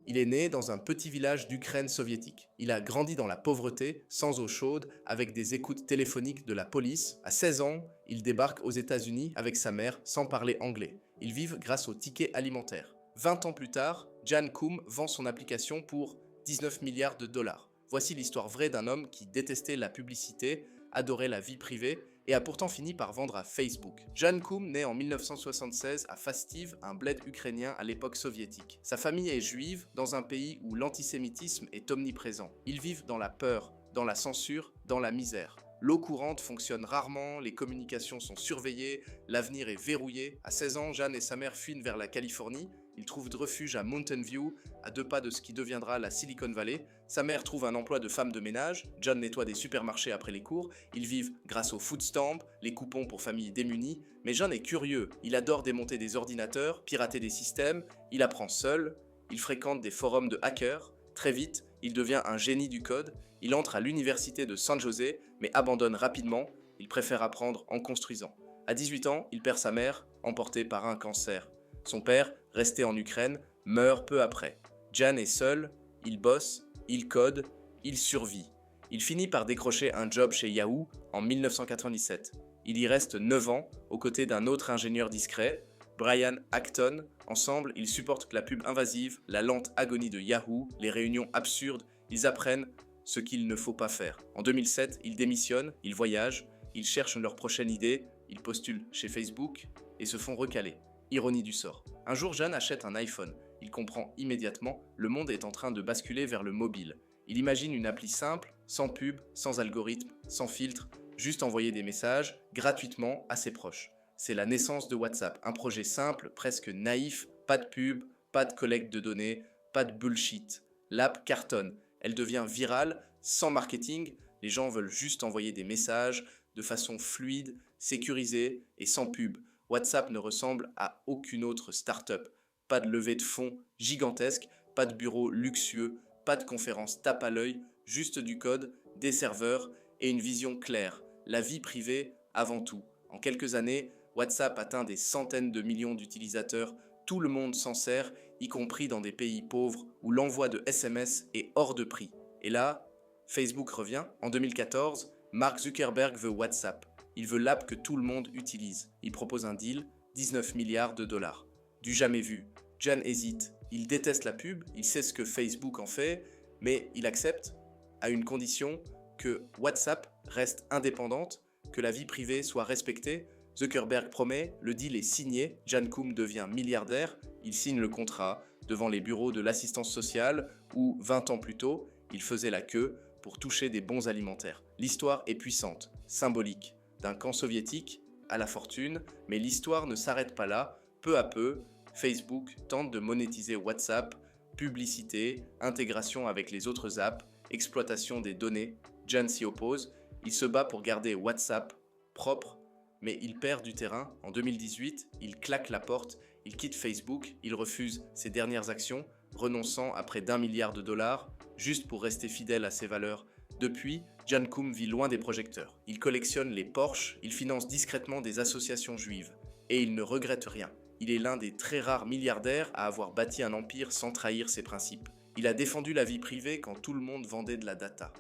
Il est né dans un petit village d'Ukraine soviétique. Il a grandi dans la pauvreté, sans eau chaude, avec des écoutes téléphoniques de la police. À 16 ans, il débarque aux États-Unis avec sa mère sans parler anglais. Ils vivent grâce aux tickets alimentaires. 20 ans plus tard, Jan Koum vend son application pour 19 milliards de dollars. Voici l'histoire vraie d'un homme qui détestait la publicité, adorait la vie privée et a pourtant fini par vendre à Facebook. Jan Koum naît en 1976 à Fastiv, un bled ukrainien à l'époque soviétique. Sa famille est juive dans un pays où l'antisémitisme est omniprésent. Ils vivent dans la peur, dans la censure, dans la misère. L'eau courante fonctionne rarement, les communications sont surveillées, l'avenir est verrouillé. À 16 ans, Jan et sa mère fuient vers la Californie. Ils trouvent de refuge à Mountain View, à 2 pas de ce qui deviendra la Silicon Valley. Sa mère trouve un emploi de femme de ménage. Jan nettoie des supermarchés après les cours. Ils vivent grâce aux food stamps, les coupons pour familles démunies. Mais Jan est curieux. Il adore démonter des ordinateurs, pirater des systèmes. Il apprend seul. Il fréquente des forums de hackers. Très vite, il devient un génie du code. Il entre à l'université de San José, mais abandonne rapidement. Il préfère apprendre en construisant. À 18 ans, il perd sa mère, emportée par un cancer. Son père, resté en Ukraine, meurt peu après. Jan est seul, il bosse, il code, il survit. Il finit par décrocher un job chez Yahoo en 1997. Il y reste 9 ans, aux côtés d'un autre ingénieur discret, Brian Acton. Ensemble, ils supportent la pub invasive, la lente agonie de Yahoo, les réunions absurdes. Ils apprennent ce qu'il ne faut pas faire. En 2007, ils démissionnent, ils voyagent, ils cherchent leur prochaine idée, ils postulent chez Facebook et se font recaler. Ironie du sort. Un jour, Jan achète un iPhone. Il comprend immédiatement, le monde est en train de basculer vers le mobile. Il imagine une appli simple, sans pub, sans algorithme, sans filtre, juste envoyer des messages gratuitement à ses proches. C'est la naissance de WhatsApp, un projet simple, presque naïf, pas de pub, pas de collecte de données, pas de bullshit. L'app cartonne, elle devient virale, sans marketing, les gens veulent juste envoyer des messages de façon fluide, sécurisée et sans pub. WhatsApp ne ressemble à aucune autre start-up. Pas de levée de fonds gigantesque, pas de bureau luxueux, pas de conférence tape à l'œil, juste du code, des serveurs et une vision claire. La vie privée avant tout. En quelques années, WhatsApp atteint des centaines de millions d'utilisateurs. Tout le monde s'en sert, y compris dans des pays pauvres où l'envoi de SMS est hors de prix. Et là, Facebook revient. En 2014, Mark Zuckerberg veut WhatsApp. Il veut l'app que tout le monde utilise. Il propose un deal, 19 milliards de dollars. Du jamais vu. Jan hésite. Il déteste la pub, il sait ce que Facebook en fait, mais il accepte à une condition que WhatsApp reste indépendante, que la vie privée soit respectée. Zuckerberg promet, le deal est signé, Jan Koum devient milliardaire, il signe le contrat devant les bureaux de l'assistance sociale où, 20 ans plus tôt, il faisait la queue pour toucher des bons alimentaires. L'histoire est puissante, symbolique. D'un camp soviétique à la fortune, mais l'histoire ne s'arrête pas là. Peu à peu, Facebook tente de monétiser WhatsApp, publicité, intégration avec les autres apps, exploitation des données. Jan s'y oppose, il se bat pour garder WhatsApp propre, mais il perd du terrain. En 2018, il claque la porte, il quitte Facebook, il refuse ses dernières actions, renonçant à près d'1 milliard de dollars, juste pour rester fidèle à ses valeurs. Depuis, Jan Koum vit loin des projecteurs. Il collectionne les Porsche, il finance discrètement des associations juives. Et il ne regrette rien. Il est l'un des très rares milliardaires à avoir bâti un empire sans trahir ses principes. Il a défendu la vie privée quand tout le monde vendait de la data.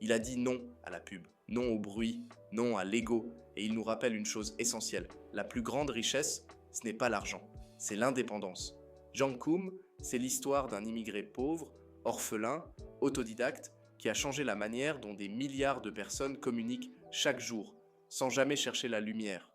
Il a dit non à la pub, non au bruit, non à l'ego. Et il nous rappelle une chose essentielle. La plus grande richesse, ce n'est pas l'argent, c'est l'indépendance. Jan Koum, c'est l'histoire d'un immigré pauvre, orphelin, autodidacte, qui a changé la manière dont des milliards de personnes communiquent chaque jour, sans jamais chercher la lumière.